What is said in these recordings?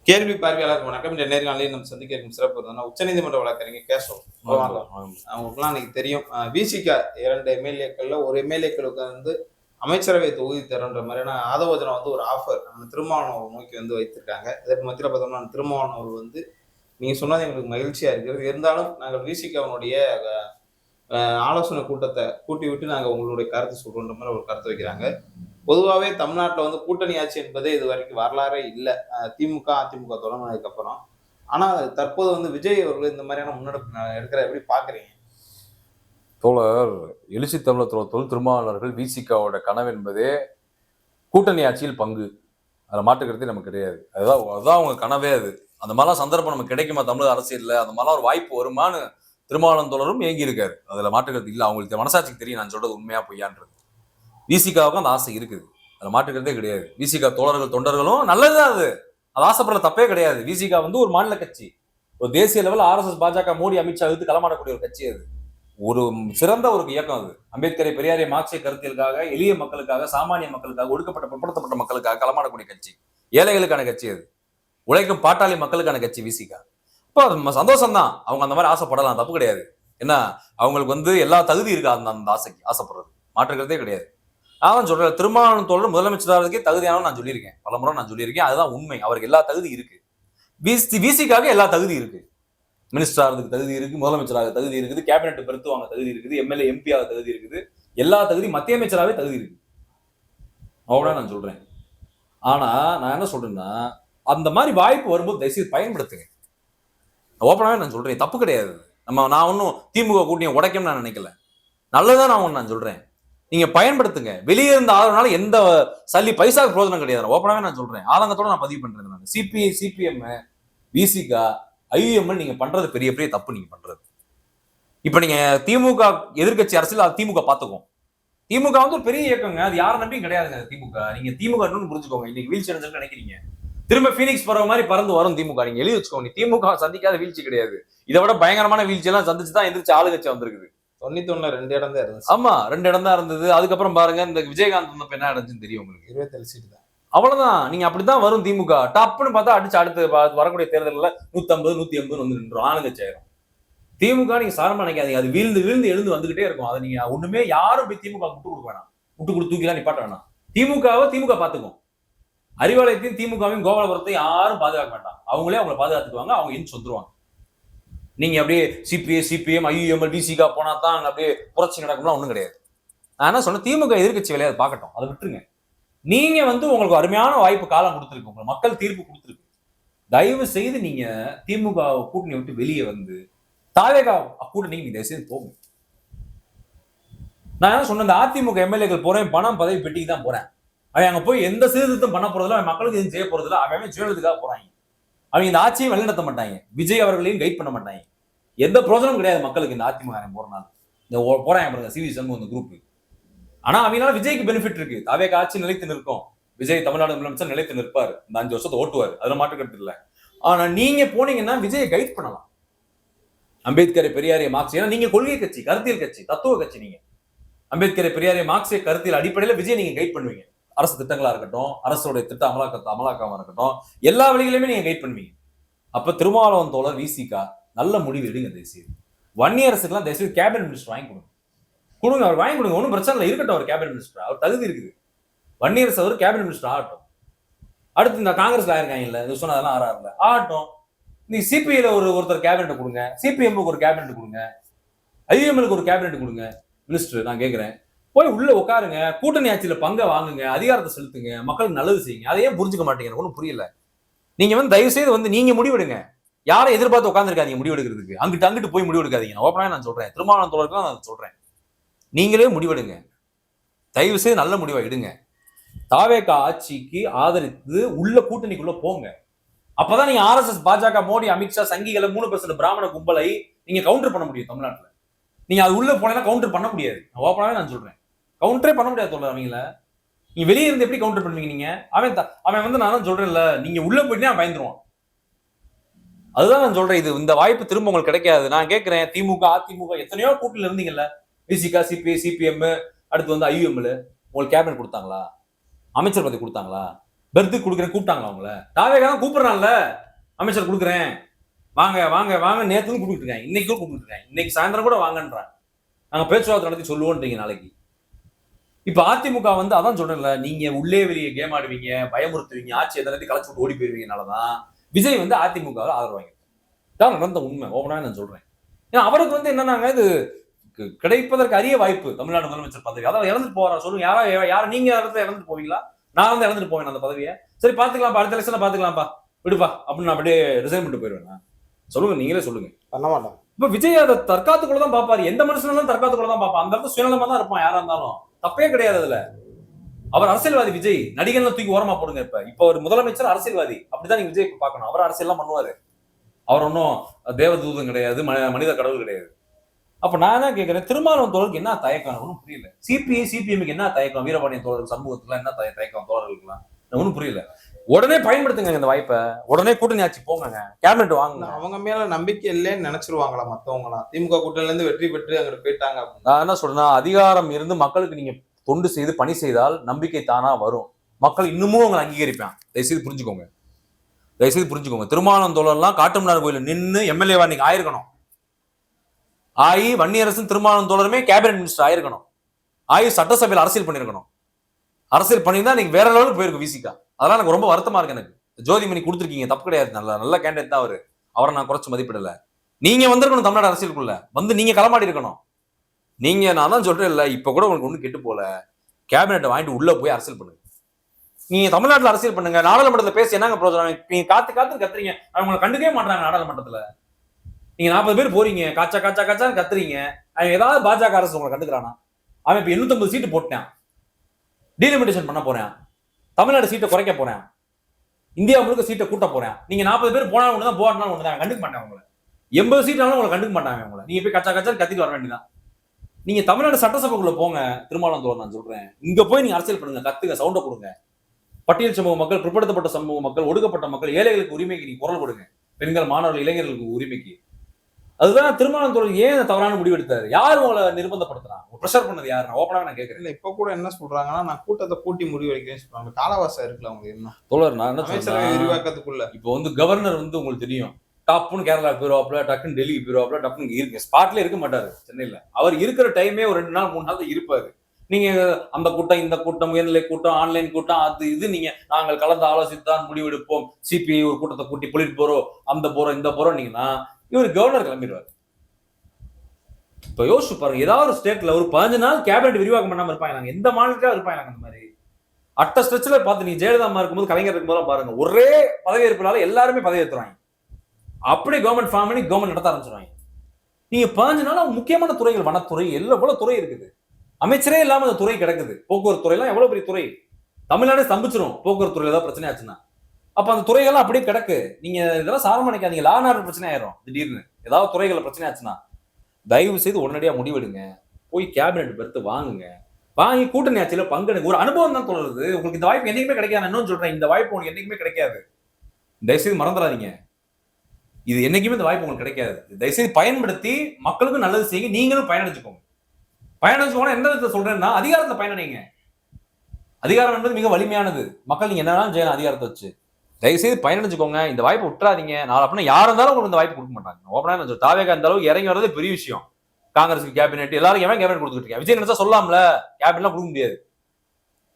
கேள்வி பார்வையாளருக்கு வணக்கம். இந்த நேர்காணலில் நம்ம சந்திக்க இருக்கும் சிறப்பு விருந்தினர் உச்சநீதிமன்ற வழக்கறிஞர் கேசவ். அவங்களுக்குலாம் இன்னைக்கு தெரியும். விசிக 2 எம்எல்ஏக்கள்ல ஒரு எம்எல்ஏக்களுக்கு வந்து அமைச்சரவை தொகுதி தரன்ற மாதிரியான ஆதவஜனம் வந்து ஒரு ஆஃபர் திருமாவளவன் நோக்கி வந்து வைத்திருக்காங்க. இதற்கு மத்தியில் பார்த்தோம்னா திருமாவளவன் வந்து நீங்க சொன்னது எங்களுக்கு மகிழ்ச்சியா இருக்கிறது. இருந்தாலும் நாங்கள் விசிகவனுடைய ஆலோசனை கூட்டத்தை கூட்டி விட்டு நாங்கள் உங்களுடைய கருத்து சொல்றோன்ற மாதிரி ஒரு கருத்து வைக்கிறாங்க. பொதுவாகவே தமிழ்நாட்டில் வந்து கூட்டணி ஆட்சி என்பதே இது வரைக்கும் வரலாறே இல்லை. திமுக அதிமுக தொடங்கினதுக்கு அப்புறம். ஆனால் தற்போது வந்து விஜய் அவர்கள் இந்த மாதிரியான முன்னெடுப்பு எடுக்கிற எப்படி பாக்குறீங்க? தோழர் எழுச்சி தமிழர் தொல் திருமாவளவர்கள் விசிகாவோட கனவு என்பதே கூட்டணி ஆட்சியில் பங்கு. அதை மாற்றுக்கிறதே நமக்கு கிடையாது. அதுதான் அவங்க கனவே. அது அந்த மாதிரிலாம் சந்தர்ப்பம் நமக்கு கிடைக்குமா தமிழக அரசியல்ல? அந்த மாதிரிலாம் ஒரு வாய்ப்பு வருமானு திருமாவளவன் தோழரும் ஏங்கி இருக்காரு. அதுல மாற்றுக்கிறது இல்லை. அவங்களுக்கு மனசாட்சிக்கு தெரியும் நான் சொல்றது உண்மையா பொய்யான்றது. விசிகாவுக்கும் அந்த ஆசை இருக்குது. அதை மாற்றுக்கிறதே கிடையாது. விசிகா தோழர்கள் தொண்டர்களும் நல்லதுதான். அது ஆசைப்படுற தப்பே கிடையாது. விசிகா வந்து ஒரு மாநில கட்சி, ஒரு தேசிய லெவல் ஆர்எஸ்எஸ் பாஜக மோடி அமித்ஷா எடுத்து களமாடக்கூடிய ஒரு கட்சி. அது ஒரு சிறந்த ஒரு இயக்கம். அது அம்பேத்கரை பெரியாரை மார்க்சிய கருத்தியலுக்காக, எளிய மக்களுக்காக, சாமானிய மக்களுக்காக, ஒடுக்கப்பட்ட பிற்படுத்தப்பட்ட மக்களுக்காக களமாடக்கூடிய கட்சி, ஏழைகளுக்கான கட்சி. அது உழைக்கும் பாட்டாளி மக்களுக்கான கட்சி விசிகா. இப்போ சந்தோஷம் தான் அவங்க அந்த மாதிரி ஆசைப்படலாம், தப்பு கிடையாது. ஏன்னா அவங்களுக்கு வந்து எல்லா தகுதி இருக்கு அந்த ஆசைக்கு ஆசைப்படுறது, மாற்றுக்கிறதே கிடையாது. அதான் சொல்றேன், திருமாவளவன் தோழர் முதலமைச்சராகிறதுக்கே தகுதியானவன் நான் சொல்லியிருக்கேன், பலமுறை நான் சொல்லியிருக்கேன். அதுதான் உண்மை. அவருக்கு எல்லா தகுதி இருக்கு. விசிகாக எல்லா தகுதி இருக்கு. மினிஸ்டர் ஆகிறதுக்கு தகுதி இருக்கு, முதலமைச்சராக தகுதி இருக்குது, கேபினெட் பெருத்து வாங்க தகுதி இருக்குது, எம்எல்ஏ எம்பி ஆக தகுதி இருக்குது, எல்லா தகுதி மத்திய அமைச்சராகவே தகுதி இருக்கு. அவ்வளோ நான் சொல்றேன். ஆனா நான் என்ன சொல்றேன்னா, அந்த மாதிரி வாய்ப்பு வரும்போது தயவுசெய்து பயன்படுத்துங்க. ஓப்பனாவே நான் சொல்றேன், தப்பு கிடையாது. நான் ஒன்னும் திமுக கூட்டணியை உடைக்கணும்னு நான் நினைக்கல, நல்லதான் நான் சொல்றேன். நீங்க பயன்படுத்துங்க. வெளியே இருந்த ஆதரவுனால எந்த சல்லி பைசாக்கு பிரோஜனம் கிடையாது. ஓப்பனாவே நான் சொல்றேன், ஆதங்கத்தோட நான் பதிவு பண்றேன். நான் சிபிஐ, சிபிஎம், விசிகா, ஐஎம் நீங்க பண்றது பெரிய பெரிய தப்பு. நீங்க பண்றது இப்ப நீங்க திமுக எதிர்கட்சி அரசியல், அது திமுக பாத்துக்கும். திமுக வந்து ஒரு பெரிய இயக்கங்க, அது யாரும் நம்பியும் கிடையாதுங்க திமுக. நீங்க திமுக புரிஞ்சுக்கோங்க. இன்னைக்கு வீழ்ச்சி அடைஞ்சு நினைக்கிறீங்க, திரும்ப பீனிக்ஸ் பறவை மாதிரி பறந்து வரும் திமுக. நீங்க எழுதி வச்சுக்கோங்க, திமுக சந்திக்காத வீழ்ச்சி கிடையாது. இதை விட பயங்கரமான வீழ்ச்சி எல்லாம் சந்திச்சுதான் எதிர்த்து ஆளுங்கட்சி வந்திருக்குது. 91 2 இடம் தான் இருந்துச்சு. ஆமா, 2 இடம் தான் இருந்தது. அதுக்கப்புறம் பாருங்க, இந்த விஜயகாந்த் வந்தப்ப என்ன நடந்துச்சுன்னு தெரியும் உங்களுக்கு. 27 சீட்டு தான். அவ்வளவுதான். நீங்க அப்படித்தான் வரும் திமுக. டப்புன்னு பார்த்தா அடிச்சு அடுத்து வரக்கூடிய தேர்தலில் 150 180 வந்து நின்றோம், ஆளுங்கட்சி ஆயிரும். திமுக நீங்க சாரமா நினைக்காதீங்க, அது வீழ்ந்து வீழ்ந்து எழுந்து வந்துகிட்டே இருக்கும். அதை நீங்க ஒண்ணுமே யாரும் போய் திமுக விட்டு கொடுக்க வேணாம், விட்டு கொடுத்து தூக்கிலாம் நிப்பாட்ட வேணாம். திமுகவை திமுக பாத்துக்கும். அறிவாலயத்தையும் திமுகவையும் கோபாலபுரத்தையும் யாரும் பாதுகாக்க வேண்டாம். அவங்களே அவங்களை பாதுகாத்துக்குவாங்க, அவங்க எந்த சொந்துருவாங்க. நீங்க அப்படியே சிபிஐ, சிபிஎம், ஐஎம்எல், விசிகா போனா தான் அப்படியே புரட்சி நடக்கும்லாம் ஒண்ணும் கிடையாது. நான் என்ன சொன்ன, திமுக எதிர்கட்சி வேலையை பார்க்கட்டும், அதை விட்டுருங்க. நீங்க வந்து உங்களுக்கு அருமையான வாய்ப்பு காலம் கொடுத்துருக்கு, உங்களுக்கு மக்கள் தீர்ப்பு கொடுத்துருக்கு. தயவு செய்து நீங்க திமுக கூட்டணி விட்டு வெளியே வந்து தாவேகா கூட்டணி நீங்க தயவு செய்து போங்க. நான் என்ன சொன்ன, இந்த அதிமுக எம்எல்ஏக்கள் போறேன், பணம் பதவி பெட்டிக்கு தான் போறேன். அவன் அங்க போய் எந்த சீர்திருத்தம் பண்ண போறதில்ல, அவன் மக்களுக்கு எதுவும் செய்ய போறதில்ல, அவன் சுயநலத்துக்காக போறாங்க. அவங்க இந்த ஆட்சியை வழிநடத்த மாட்டாங்க, விஜய் அவர்களையும் கைட் பண்ண மாட்டாங்க. எந்த பிரோஜனம் கிடையாது மக்களுக்கு இந்த அதிமுக போறனால. இந்த போறாங்க பாருங்க சிவி சண்முகம் இந்த குரூப். ஆனா அவங்களால விஜய்க்கு பெனிஃபிட் இருக்கு. தாவேக ஆட்சி நிலைத்து நிற்கும், விஜய் தமிழ்நாடு முதலமைச்சர் நிலைத்து நிற்பார், இந்த 5 வருஷத்தை ஓட்டுவார், அதுல மாற்றுக்கிறது இல்லை. ஆனா நீங்க போனீங்கன்னா விஜயை கைட் பண்ணலாம். அம்பேத்கரை பெரியாரை மார்க்சிய, நீங்க கொள்கை கட்சி, கருத்தியல் கட்சி, தத்துவ கட்சி. நீங்க அம்பேத்கரை பெரியாரை மார்க்சிய கருத்தியல் அடிப்படையில விஜய் நீங்க கைட் பண்ணுவீங்க. அரசு திட்டங்களா இருக்கட்டும், அரசுடைய திட்ட அமலாக்கமா இருக்கட்டும், எல்லா வழிகளையுமே நீங்க கைட் பண்ணுவீங்க. அப்ப திருமாவளவன் தோழர் விசிகா நல்ல முடிவு எடுங்க. தேசிய வன்னியரசுக்கெல்லாம் தேசிய கேபினட் மினிஸ்டர் வாங்கி கொடுங்க, அவர் வாங்கி கொடுங்க, ஒன்றும் பிரச்சனை இல்லை, இருக்கட்டும். அவர் கேபினட் மினிஸ்டர், அவர் தகுதி இருக்குது. வன்னியரசு அவர் கேபினட் மினிஸ்டர் ஆகட்டும். அடுத்து இந்த காங்கிரஸ்ல ஆயிருக்காங்கல்ல, இது சொன்னதெல்லாம் ஆறாருல ஆகட்டும். நீ சிபிஐல ஒருத்தர் கேபினட் கொடுங்க, சிபிஎம்க்கு ஒரு கேபினட் கொடுங்க, ஐஎம்எலுக்கு ஒரு கேபினட் கொடுங்க மினிஸ்டர். நான் கேட்கிறேன், போய் உள்ள உட்காருங்க, கூட்டணி ஆட்சியில பங்கை வாங்குங்க, அதிகாரத்தை செலுத்துங்க, மக்களுக்கு நல்லது செய்யுங்க. அதையே புரிஞ்சுக்க மாட்டேங்க, ஒன்றும் புரியல. நீங்க வந்து தயவு செய்து வந்து நீங்க முடிவெடுங்க. யாரை எதிர்பார்த்து உட்காந்துருக்காதீங்க முடிவெடுக்கிறதுக்கு. அங்கிட்டு போய் முடிவெடுக்காதீங்க. ஓப்பனாக நான் சொல்றேன், திருமாவளவன் தோழருக்கு நான் சொல்றேன், நீங்களே முடிவெடுங்க. தயவு செய்து நல்ல முடிவா எடுங்க. தாவேகா ஆட்சிக்கு ஆதரித்து உள்ள கூட்டணிக்குள்ள போங்க. அப்பதான் நீங்க ஆர்எஸ்எஸ், பாஜக, மோடி, அமித்ஷா, சங்கிகளை 3% பிராமண கும்பலை நீங்க கவுண்டர் பண்ண முடியும் தமிழ்நாட்டில். நீங்க அது உள்ள போனா கவுண்டர் பண்ண முடியாது. ஓப்பனாவே நான் சொல்றேன், கவுண்டரே பண்ண முடியாது தோழர். அவங்கள நீங்க வெளியே இருந்து எப்படி கவுண்டர் பண்ணுவீங்க? நீங்க அவன் வந்து நான் சொல்றேன்ல, நீங்க உள்ள போயிட்டு அவன் பயந்துருவான். அதுதான் நான் சொல்றேன், இது இந்த வாய்ப்பு திரும்ப உங்களுக்கு கிடைக்காது. நான் கேட்கிறேன், திமுக அதிமுக எத்தனையோ கூட்டணியில இருந்தீங்கல்ல, விசிகா, சிபிஐ, சிபிஎம், அடுத்து வந்து ஐஎம்எல், உங்களுக்கு கேபினட் கொடுத்தாங்களா? அமைச்சர் பதவி கொடுத்தாங்களா? பெர்த்து கொடுக்குறேன் கூப்பிட்டாங்களா அவங்கள? தாவேகா தான் கூப்பிடுறான்ல, அமைச்சர் கொடுக்குறேன் வாங்க வாங்க வாங்க, நேத்து கூப்பிட்டு இருக்கேன், இன்னைக்கு கூப்பிட்டு இருக்கேன், இன்னைக்கு சாயந்தரம் கூட வாங்கன்றான். நாங்க பேச்சுவார்த்தை நடத்தி சொல்லுவோன்றீங்க நாளைக்கு. இப்ப அதிமுக வந்து அதான் சொல்றேன்ல, நீங்க உள்ளே வெளியே கேம் ஆடுவீங்க, பயமுறுத்துவீங்க, ஆட்சி எல்லாத்தையும் கலைச்சு விட்டு ஓடி போயிருவீங்கனாலதான் விஜய் வந்து அதிமுக ஆதரவாங்க. தான் நடந்த உண்மை, ஓபனா நான் சொல்றேன். ஏன்னா அவருக்கு வந்து என்னன்னாங்க, இது கிடைப்பதற்கு அரிய வாய்ப்பு தமிழ்நாடு முதலமைச்சர் பதவி. அதாவது இறந்துட்டு போறா சொல்லுங்க, யாரும் நீங்க இறந்துட்டு போவீங்களா? நான் வந்து இறந்துட்டு போவேன் அந்த பதவியை. சரி பாத்துக்கலாம்ப்பா, அடுத்த எலெக்ஷன்ல பாத்துக்கலாம்ப்பா, விடுப்பா அப்படின்னு நான் அப்படியே ரிசைன் பண்ணிட்டு போயிருவேன். சொல்லுங்க, நீங்களே சொல்லுங்க. பண்ண மாட்டோம். இப்ப விஜய் அதை தற்காத்துக்குள்ளதான் பாப்பாரு. எந்த மனுஷனாலும் தற்காத்துக்குள்ளதான் பாப்பா. அந்த இடத்துல சுயநலமா தான் இருப்பான் யாரா இருந்தாலும். தப்பே கிடையாது அதுல. அவர் அரசியல்வாதி விஜய். நடிகர்லாம் தூக்கி ஓரமா போடுங்க. இப்ப ஒரு முதலமைச்சர் அரசியல்வாதி, அப்படிதான் நீங்க விஜய் பாக்கணும். அவர் அரசியல் எல்லாம் பண்ணுவாரு. அவர் ஒன்னும் தேவதூதம் கிடையாது, மனித கடவுள் கிடையாது. அப்ப நான் என்ன கேட்கிறேன், திருமாவளவன் தோழருக்கு என்ன தயக்கம் ஒன்றும் புரியல. சிபிஐ சிபிஎம்க்கு என்ன தயக்கம், வீரபாண்டியன் தோழர் சமூகத்துல என்ன தயக்கம் தோழர்களுக்குலாம் ஒன்றும் புரியல. உடனே பயன்படுத்துங்க இந்த வாய்ப்பை, உடனே கூட்டணி ஆட்சி போங்க, கேபினெட் வாங்குங்க. அவங்க மேல நம்பிக்கை இல்லைன்னு நினைச்சிருவாங்களா மத்தவங்களாம்? திமுக கூட்டணில இருந்து வெற்றி பெற்று அங்க போயிட்டாங்க. நான் என்ன சொல்றேன்னா, அதிகாரம் இருந்து மக்களுக்கு நீங்க தொண்டு செய்து பணி செய்தால் நம்பிக்கை தானா வரும். மக்கள் இன்னமும் உங்களை அங்கீகரிப்பான். தயவுசெய்து புரிஞ்சுக்கோங்க, தயவுசெய்து புரிஞ்சுக்கோங்க. திருமாவளவன் தோழர்லாம் காட்டுமன்னார் கோயில நின்று எம்எல்ஏவா நீங்க ஆயிருக்கணும். வன்னியரசன் திருமாவளவன் தோழருமே கேபினெட் மினிஸ்டர் ஆயிருக்கணும். சட்டசபையில் அரசியல் பண்ணிருக்கணும். அரசியல் பண்ணியிருந்தா நீங்க வேற லெவலுக்கு போயிருக்கும் விசிகா. அதெல்லாம் எனக்கு ரொம்ப வருத்தமா இருக்கு. எனக்கு ஜோதிமணி கொடுத்துருக்கீங்க, தப்பு கிடையாது, நல்ல கேண்டிடேட் தான் அவரு. அவரை நான் குறைச்சு மதிப்பிடல. நீங்க வந்திருக்கணும் தமிழ்நாடு அரசியலுக்குள்ள வந்து, நீங்க களமாடி இருக்கணும். நான் தான் சொல்றேன் இல்ல, இப்ப கூட உங்களுக்கு ஒண்ணு கெட்டு போல, கேபினெட்டை வாங்கிட்டு உள்ள போய் அரசியல் பண்ணுங்க. நீங்க தமிழ்நாட்டுல அரசியல் பண்ணுங்க. நாடாளுமன்றத்துல பேசி என்னங்க பிரயோஜனம்? நீங்க காத்து கத்துறீங்க, அவங்க கண்டுக்கவே மாட்டாங்க நாடாளுமன்றத்துல. நீங்க 40 பேர் போறீங்க, காச்சான்னு கத்துறீங்க. அவன் ஏதாவது பாஜக அரசு உங்களை கண்டுக்கிறானா? அவன் இப்ப 850 சீட்டு போட்டான், டீலிமிட்டேஷன் பண்ண போறேன், தமிழ்நாடு சீட்டை குறைக்க போறேன், இந்தியா முழுக்க சீட்டை கூட்ட போறேன். நீங்க 40 பேர் போனா ஒண்ணுதான், போறாலும் ஒண்ணுதான், கண்டுக்க மாட்டாங்க உங்களை. 80 சீட்டாலும் உங்களை கண்டுக்க மாட்டாங்க உங்களை. நீங்க போய் கச்சான்னு கத்திட்டு வர வேண்டியதான். நீங்க தமிழ்நாடு சட்டசபைக்குள்ள போங்க, திருமாவளவன் தோழர் நான் சொல்றேன், இங்க போய் நீங்க அரசியல் பண்ணுங்க, கத்துங்க, சவுண்ட கொடுங்க. பட்டியல் சமூக மக்கள், பிற்படுத்தப்பட்ட சமூக மக்கள், ஒடுக்கப்பட்ட மக்கள், ஏழைகளுக்கு உரிமைக்கு நீங்க குரல் கொடுங்க. பெண்கள், மாணவர்கள், இளைஞர்களுக்கு உரிமைக்கு. அதுதான் திருமாவளவன் தோழர் ஏன் தவறான முடிவு எடுத்தாரு? யார் உங்களை நிர்பந்தப்படுத்துறான்? ப்ரெஷர் பண்ணது யாரு? நான் ஓப்பனாக நான் கேட்கறேன். இப்ப கூட என்ன சொல்றாங்கன்னா, நான் கூட்டத்தை கூட்டி முடிவு வைக்கிறேன்னு சொல்றாங்க. காலவாசம் இருக்குல்ல அவங்க என்ன தோழர், நான் என்ன அமைச்சரவை விரிவாக்கத்துக்குள்ள இப்போ வந்து கவர்னர் வந்து உங்களுக்கு தெரியும், டாப்னு கேரளா போயிருவாப்ல, டக்குன்னு டெல்லிக்கு போயிருவாப்ல, டக்குன்னு இருக்கு ஸ்பாட்ல இருக்க மாட்டாரு சென்னையில. அவர் இருக்கிற டைமே ஒரு 2 நாள் 3 நாள் தான் இருப்பாரு. நீங்க அந்த கூட்டம், இந்த கூட்டம், உயர்நிலை கூட்டம், ஆன்லைன் கூட்டம், அது இது, நீங்க நாங்கள் கலந்து ஆலோசித்தான் முடிவெடுப்போம், சிபிஐ ஒரு கூட்டத்தை கூட்டி பொலிட் போறோம், அந்த போறோம், இந்த போறோம், நீங்கன்னா இவர் கவர்னர் கிளம்பிடுவார். இப்ப யோசிச்சு பாருங்க, ஏதாவது ஒரு ஸ்டேட்ல ஒரு 15 நாள் கேபினெட் விரிவாக்கம் பண்ணாம இருப்பாங்க. எந்த மாநிலத்திலும் இருப்பாங்க அந்த மாதிரி. அட்ட ஸ்ட்ரெச்ல பார்த்து, நீ ஜெயலலிதா இருக்கும்போது, கலைஞர் இருக்கும்போது பாருங்க, ஒரே பதவியேற்புனால எல்லாருமே பதவி ஏற்றுவாங்க. அப்படியே கவர்மெண்ட் ஃபார்ம் பண்ணி கவர்மெண்ட் நடத்த ஆரம்பிச்சிருவாங்க. நீங்க 15 நாள் முக்கியமான துறைகள், வனத்துறை, எவ்வளவு துறை இருக்குது, அமைச்சரே இல்லாம அந்த துறை கிடக்குது. போக்குவரத்து துறை எல்லாம் எவ்வளவு பெரிய துறை, தமிழ்நாடு ஸ்தம்பிச்சிரும் போக்குவரத்து துறையில ஏதாவது பிரச்சனை ஆச்சுன்னா. அப்ப அந்த துறைகள்லாம் அப்படியே கிடக்கு. நீங்க இதெல்லாம் சாரம் நினைக்காதீங்க, லா அண்ட் ஆர்டர் பிரச்சனை ஆயிரும். திடீர்னு ஏதாவது துறைகள் பிரச்சனை ஆச்சுன்னா தயவு செய்து உடனடியா முடிவெடுங்க, போய் கேபினெட் பெருத்து வாங்குங்க, வாங்கி கூட்டணி ஆட்சியில பங்கெடுங்க. ஒரு அனுபவம் தான் சொல்றது. உங்களுக்கு இந்த வாய்ப்பு என்னைக்குமே கிடைக்காது. இன்னும் சொல்றேன், இந்த வாய்ப்பு உங்களுக்கு என்னைக்குமே கிடைக்காது. தயவுசெய்து மறந்துடாதீங்க, இது என்னைக்குமே இந்த வாய்ப்பு உங்களுக்கு கிடைக்காது. தயவுசெய்து பயன்படுத்தி மக்களுக்கும் நல்லது செய்யுங்க, நீங்களும் பயனடைச்சுக்கோங்க. பயனடைச்சுக்கோங்க எந்த விதத்தை சொல்றேன்னா, அதிகாரத்துல பயனடைங்க. அதிகாரம் என்பது மிக வலிமையானது. மக்கள் நீங்க என்னன்னாலும் செய்யலாம் அதிகாரத்தை வச்சு. தயவுசெய்து பயனடைச்சுக்கோங்க, இந்த வாய்ப்பை விட்டுறாதீங்க. நாளை அப்படின்னா யாரும் இருந்தாலும் உங்களுக்கு இந்த வாய்ப்பு கொடுக்க மாட்டாங்க. ஓப்பனா தாவேகா இந்த அளவுக்கு இறங்கி வர்றது பெரிய விஷயம். காங்கிரஸுக்கு கேபினெட், எல்லாரும் எவன் கேபினெட் கொடுத்துட்டு இருக்கேன். விஜய் நினைச்சா சொல்லலாம்ல, கேபினெட்லாம் கொடுக்க முடியாது.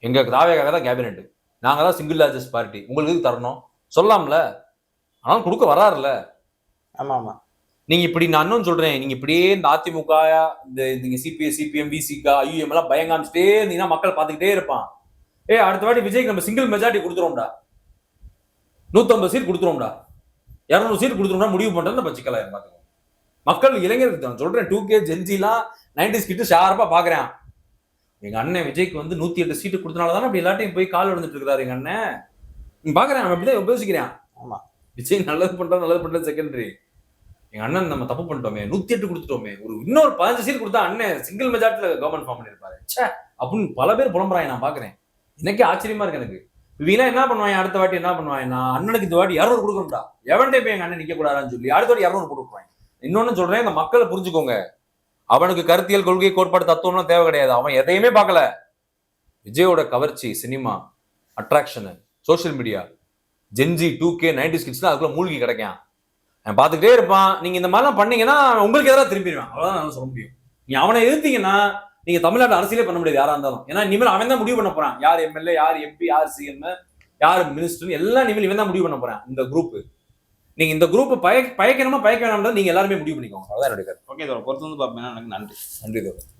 எங்க தாவேகா தான் கேபினெட், நாங்க தான் சிங்கிள் லார்ஜஸ்ட் பார்ட்டி, உங்களுக்கு தரணும் சொல்லலாம்ல. ஆனாலும் கொடுக்க வராருல்ல. ஆமா ஆமா. நீங்க இப்படி நான் இன்னும் சொல்றேன், நீங்க இப்படியே இந்த அதிமுக, இந்த சிபிஐ சிபிஎம் விசிகா ஐஎம் எல்லாம் பயங்காமிச்சிட்டே இருந்தீங்கன்னா மக்கள் பார்த்துக்கிட்டே இருப்பான். அடுத்த வாட்டி விஜய்க்கு நம்ம சிங்கிள் மெஜாரிட்டி கொடுத்துருவோம்டா, 150 சீட் கொடுத்துருவோம்டா, 200 சீட் கொடுத்துருவோம்டா முடிவு பண்றது பச்சிக்கலாம். பாத்துக்கோங்க, மக்கள் இளைஞர்கள் சொல்றேன், 2K ஜென்ஜிலாம் 90s கிட்ட ஷார்ப்பா பாக்குறேன். எங்க அண்ணன் விஜய்க்கு வந்து 108 சீட்டு கொடுத்தனாலதானே அப்படி எல்லாத்தையும் போய் கால் விழுந்துட்டு இருக்கிறாரு எங்க அண்ணன். நீங்க பாக்குறேன், அவன் அப்படிதான் யோசிக்கிறேன். ஆமா, விஜய் நல்லது பண்றது செகண்டரி. எங்க அண்ணன் நம்ம தப்பு பண்ணிட்டோமே, 108 கொடுத்துட்டோமே, ஒரு இன்னொரு 15 சீட் கொடுத்தா அண்ணன் சிங்கிள் மெஜாரிட்டில கவர்மெண்ட் ஃபார்ம் பண்ணிருப்பாரு அப்படின்னு பல பேர் புலம்புறாங்க. நான் பாக்குறேன், எனக்கே ஆச்சரியமா இருக்கு. எனக்கு இவங்க என்ன பண்ணுவாங்க, அடுத்த வாட்டி என்ன பண்ணுவாங்க, நான் அண்ணனுக்கு இந்த வாட்டி 200 கொடுக்கணும்டா, எவன்டே போய் எங்க அண்ணன் நிக்க கூடாதுன்னு சொல்லி அடுத்த வாட்டி 200 கொடுக்குவாங்க. இன்னொன்னு சொல்றேன், இந்த மக்களை புரிஞ்சுக்கோங்க, அவனுக்கு கருத்தியல், கொள்கை, கோட்பாடு, தத்துவம்லாம் தேவை கிடையாது. அவன் எதையுமே பார்க்கல. விஜயோட கவர்ச்சி, cinema, attraction, social media Gen Z 2K 90s கிட்ஸ்லாம் அதுக்குள்ள மூழ்கி கிடைக்கான். அவன் பார்த்துக்கிட்டே இருப்பான். நீங்க இந்த மாதிரிலாம் பண்ணீங்கன்னா உங்களுக்கு எதிராக திரும்பிடுவான். அவ்வளவுதான் நான் சொல்ல முடியும். நீ அவனை எதிர்த்தீங்கன்னா நீங்க தமிழ்நாட்டு அரசியலே பண்ண முடியாது யாரா இருந்தாலும். ஏன்னா இனிமேல் அவன் தான் முடிவு பண்ண போறான். யார் எம்எல்ஏ, யார் எம்பி, யார் சிஎம், யார் மினிஸ்டர் எல்லாம் இனிமேல் இவன் தான் முடிவு பண்ண போறான். இந்த குரூப் நீங்க இந்த குரூப் பயக்கணுமா பயக்க வேணாம் நீங்க எல்லாருமே முடிவு பண்ணிக்கோங்க. அதான் என்னுடைய கருத்து. ஓகே, இதோட பொறுத்து வந்து பாப்பீங்கன்னா எனக்கு நன்றி. நன்றி.